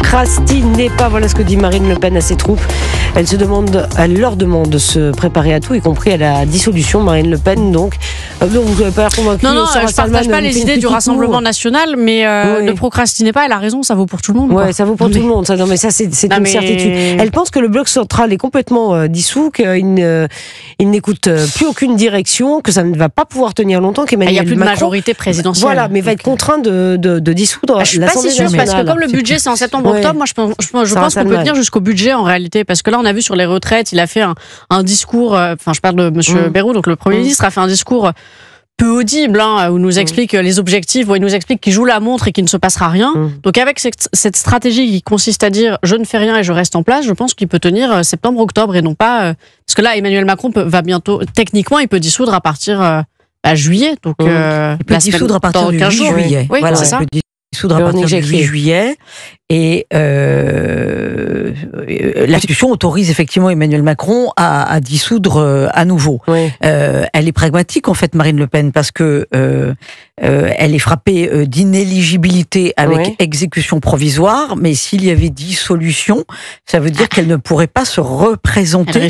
procrastinez pas. Voilà ce que dit Marine Le Pen à ses troupes. Elle leur demande de se préparer à tout, y compris à la dissolution. Marine Le Pen, donc vous n'avez pas l'air convaincu. Non, je ne partage pas les idées du Rassemblement national, mais ne procrastinez pas. Elle a raison, ça vaut pour tout le monde. Ouais, ça vaut pour tout le monde. Ça, non, mais ça, c'est une certitude. Elle pense que le bloc central est complètement dissous, qu'il n'écoute plus aucune direction, que ça ne va pas pouvoir tenir longtemps, qu'Emmanuel Macron. Il n'y a plus de majorité présidentielle. Voilà, mais va être contraint de dissoudre. Je suis pas si sûre, parce que comme le budget c'est en septembre-octobre, moi je pense qu'on peut tenir jusqu'au budget en réalité, parce que là on a vu sur les retraites, il a fait un discours, je parle de M. Bayrou, donc le Premier ministre a fait un discours peu audible, où il nous explique les objectifs, où il nous explique qu'il joue la montre et qu'il ne se passera rien. Donc avec cette stratégie qui consiste à dire je ne fais rien et je reste en place, je pense qu'il peut tenir septembre-octobre et non pas... parce que là Emmanuel Macron va bientôt, techniquement il peut dissoudre à partir juillet. Donc, il peut dissoudre à partir du 8 juillet. Oui, voilà, c'est ça. Dissoudre à partir du 8 juillet. Et la Constitution autorise effectivement Emmanuel Macron à dissoudre à nouveau. Oui. Elle est pragmatique en fait, Marine Le Pen, parce que elle est frappée d'inéligibilité avec exécution provisoire, mais s'il y avait dissolution, ça veut dire qu'elle ne pourrait pas se représenter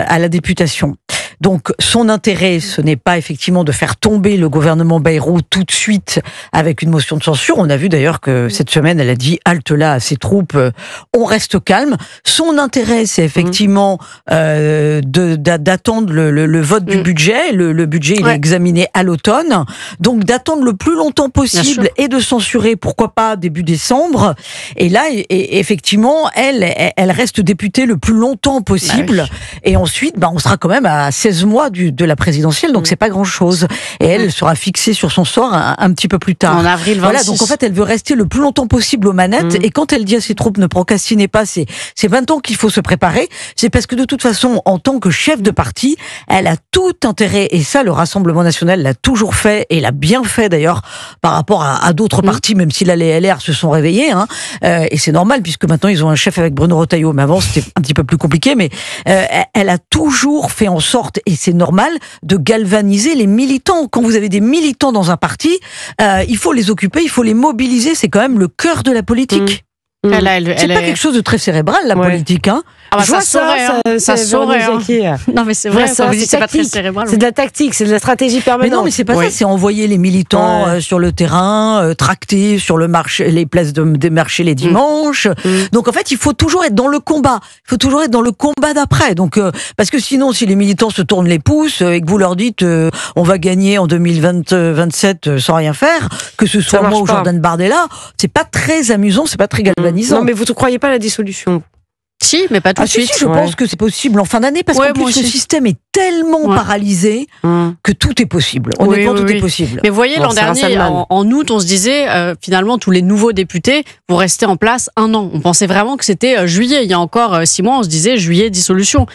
à la députation. Donc, son intérêt, ce n'est pas effectivement de faire tomber le gouvernement Bayrou tout de suite avec une motion de censure. On a vu d'ailleurs que cette semaine, elle a dit halte là à ses troupes, on reste calme. Son intérêt, c'est effectivement d'attendre le vote du budget. Le budget, il est examiné à l'automne. Donc, d'attendre le plus longtemps possible et de censurer, pourquoi pas, début décembre. Et là, effectivement, elle reste députée le plus longtemps possible. Et ensuite, on sera quand même à 16 mois de la présidentielle, donc c'est pas grand-chose. Et elle sera fixée sur son sort un petit peu plus tard. En avril 26. Voilà, donc en fait, elle veut rester le plus longtemps possible aux manettes. Et quand elle dit à ses troupes ne procrastinez pas, c'est 20 ans qu'il faut se préparer. C'est parce que de toute façon, en tant que chef de parti, elle a tout intérêt, et ça, le Rassemblement national l'a toujours fait, et l'a bien fait d'ailleurs par rapport à d'autres partis, même si là, les LR se sont réveillés. Et c'est normal, puisque maintenant, ils ont un chef avec Bruno Retailleau. Mais avant, c'était un petit peu plus compliqué. Mais elle a toujours fait en sorte, et c'est normal, de galvaniser les militants. Quand vous avez des militants dans un parti, il faut les occuper, il faut les mobiliser. C'est quand même le cœur de la politique. C'est pas quelque chose de très cérébral, la politique. Ça saurait. Non, mais c'est vrai, c'est pas très cérébral. C'est de la tactique, c'est de la stratégie permanente. Mais non, mais c'est pas ça, c'est envoyer les militants sur le terrain, tracter sur le marché, les places des marchés les dimanches. Donc en fait, il faut toujours être dans le combat. Il faut toujours être dans le combat d'après. Donc, parce que sinon, si les militants se tournent les pouces et que vous leur dites on va gagner en 2027 sans rien faire, que ce soit moi ou Jordan Bardella, c'est pas très amusant, c'est pas très galvanisant. Non, mais vous ne croyez pas à la dissolution? Si, mais pas tout de suite. Je pense que c'est possible en fin d'année, parce qu'en plus, ce système est tellement paralysé que tout est possible. Honnêtement, tout est possible. Mais vous voyez, l'an dernier, en août, on se disait, finalement, tous les nouveaux députés vont rester en place 1 an. On pensait vraiment que c'était juillet. Il y a encore 6 mois, on se disait juillet, dissolution.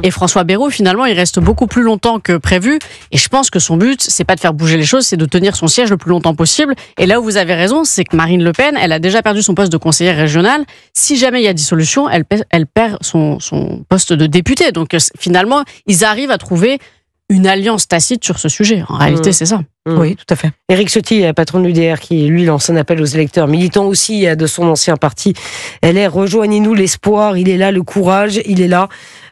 Et François Bayrou, finalement, il reste beaucoup plus longtemps que prévu. Et je pense que son but, c'est pas de faire bouger les choses, c'est de tenir son siège le plus longtemps possible. Et là où vous avez raison, c'est que Marine Le Pen, elle a déjà perdu son poste de conseillère régionale. Si jamais il y a dissolution, elle perd son poste de député. Donc finalement, ils arrivent à trouver une alliance tacite sur ce sujet. En réalité, c'est ça. Oui, tout à fait. Éric Ciotti, patron de l'UDR, qui lui lance un appel aux électeurs militants aussi de son ancien parti LR. Rejoignez-nous, l'espoir, il est là, le courage, il est là.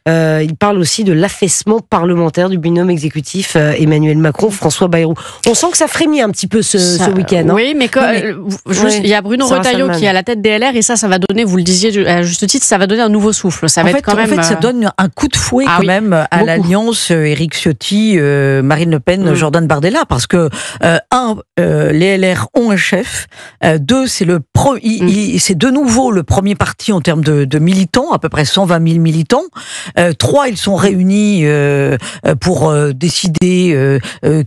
Il parle aussi de l'affaissement parlementaire du binôme exécutif Emmanuel Macron, François Bayrou. On sent que ça frémit un petit peu ce week-end. Oui, mais il y a Bruno Retailleau qui est à la tête des LR, et ça va donner, vous le disiez à juste titre, ça va donner un nouveau souffle. Ça donne un coup de fouet même à l'alliance Éric Ciotti, Marine Le Pen, Jordan Bardella, parce que les LR ont un chef. 2, c'est c'est de nouveau le premier parti en termes de militants, à peu près 120 000 militants. 3, ils sont réunis pour décider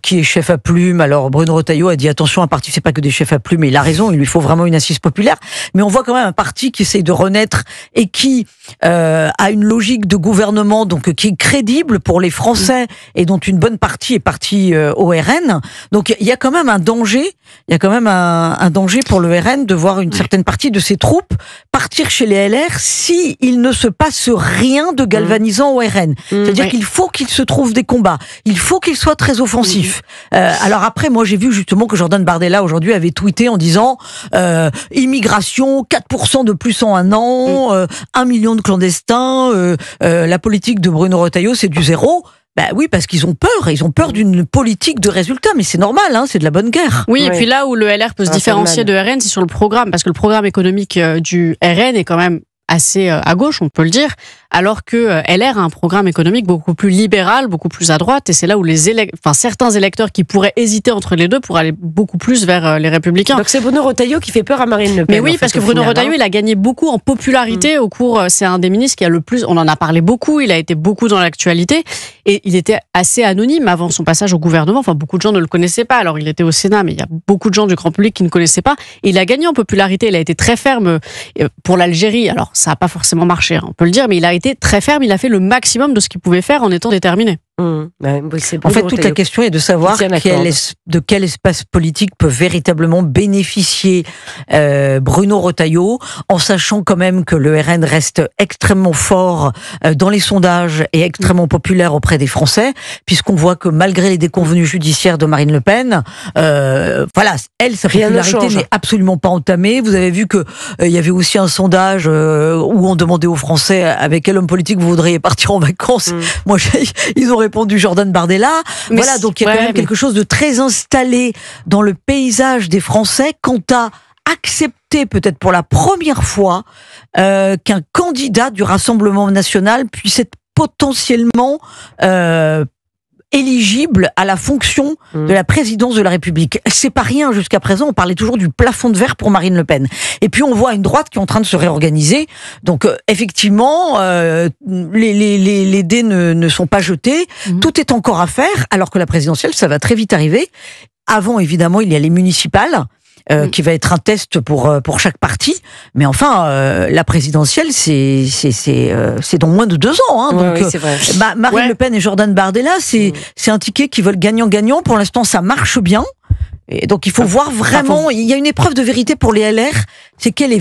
qui est chef à plume. Alors Bruno Retailleau a dit attention, un parti c'est pas que des chefs à plume, et il a raison, il lui faut vraiment une assise populaire. Mais on voit quand même un parti qui essaye de renaître et qui a une logique de gouvernement, donc qui est crédible pour les Français et dont une bonne partie est partie au RN. Donc il y a quand même un danger. Il y a quand même un danger pour le RN de voir une certaine partie de ses troupes partir chez les LR si il ne se passe rien de galvanisant tétanisant au RN. C'est-à-dire qu'il faut qu'il se trouve des combats. Il faut qu'il soit très offensif. Alors après, moi, j'ai vu justement que Jordan Bardella, aujourd'hui, avait tweeté en disant immigration, 4% de plus en un an, 1 million de clandestins, la politique de Bruno Retailleau, c'est du zéro. Ben oui, parce qu'ils ont peur d'une politique de résultats, mais c'est normal, hein, c'est de la bonne guerre. Oui, et puis là où le LR peut se différencier de RN, c'est sur le programme, parce que le programme économique du RN est quand même assez à gauche, on peut le dire, alors que LR a un programme économique beaucoup plus libéral, beaucoup plus à droite, et c'est là où certains électeurs qui pourraient hésiter entre les deux pourraient aller beaucoup plus vers les Républicains. Donc c'est Bruno Retailleau qui fait peur à Marine Le Pen. Mais oui, parce que Bruno Retailleau, il a gagné beaucoup en popularité au cours, c'est un des ministres qui a le plus, on en a parlé beaucoup, il a été beaucoup dans l'actualité, et il était assez anonyme avant son passage au gouvernement, enfin beaucoup de gens ne le connaissaient pas, alors il était au Sénat, mais il y a beaucoup de gens du grand public qui ne connaissaient pas, et il a gagné en popularité, il a été très ferme pour l'Algérie, alors ça n'a pas forcément marché, hein, on peut le dire, mais il a été très ferme, il a fait le maximum de ce qu'il pouvait faire en étant déterminé. En fait, toute la question est de savoir de quel espace politique peut véritablement bénéficier Bruno Retailleau, en sachant quand même que le RN reste extrêmement fort dans les sondages et extrêmement populaire auprès des Français, puisqu'on voit que malgré les déconvenues judiciaires de Marine Le Pen, voilà, sa popularité n'est absolument pas entamée. Vous avez vu que il y avait aussi un sondage où on demandait aux Français avec quel homme politique vous voudriez partir en vacances. Moi, ils ont répondu Jordan Bardella. Voilà, donc il y a quand même quelque chose de très installé dans le paysage des Français quant à accepter peut-être pour la première fois qu'un candidat du Rassemblement national puisse être potentiellement éligible à la fonction de la présidence de la République. C'est pas rien jusqu'à présent, on parlait toujours du plafond de verre pour Marine Le Pen. Et puis on voit une droite qui est en train de se réorganiser. Donc effectivement, les dés ne sont pas jetés, tout est encore à faire, alors que la présidentielle, ça va très vite arriver. Avant, évidemment, il y a les municipales, qui va être un test pour chaque parti, mais enfin la présidentielle c'est dans moins de 2 ans, hein, donc c'est vrai. Marine Le Pen et Jordan Bardella c'est un ticket qui veulent gagnant-gagnant. Pour l'instant ça marche bien. Et donc il faut voir vraiment, il y a une épreuve de vérité pour les LR, c'est quel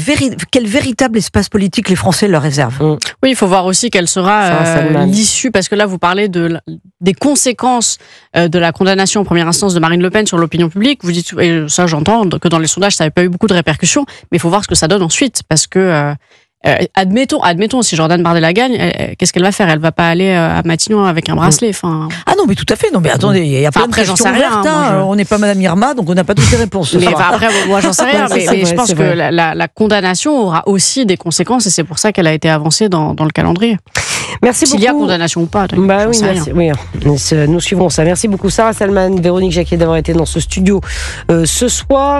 véritable espace politique les Français leur réservent. Oui, il faut voir aussi quelle sera l'issue, parce que là vous parlez des conséquences de la condamnation en première instance de Marine Le Pen sur l'opinion publique. Vous dites, et ça j'entends, que dans les sondages ça n'avait pas eu beaucoup de répercussions, mais il faut voir ce que ça donne ensuite, parce que admettons, si Jordan Bardella gagne, qu'est-ce qu'elle va faire? Elle va pas aller à Matignon avec un bracelet. Enfin. Ah non, mais tout à fait. Non, mais attendez, il y a plein de questions ouvertes. On n'est pas Madame Irma, donc on n'a pas toutes les réponses. Mais après, moi, j'en sais rien. mais je pense que la condamnation aura aussi des conséquences, et c'est pour ça qu'elle a été avancée dans le calendrier. Merci beaucoup. S'il y a condamnation ou pas. Bah oui, merci. Oui, nous suivrons ça. Merci beaucoup, Sarah Salman, Véronique Jacquet, d'avoir été dans ce studio ce soir.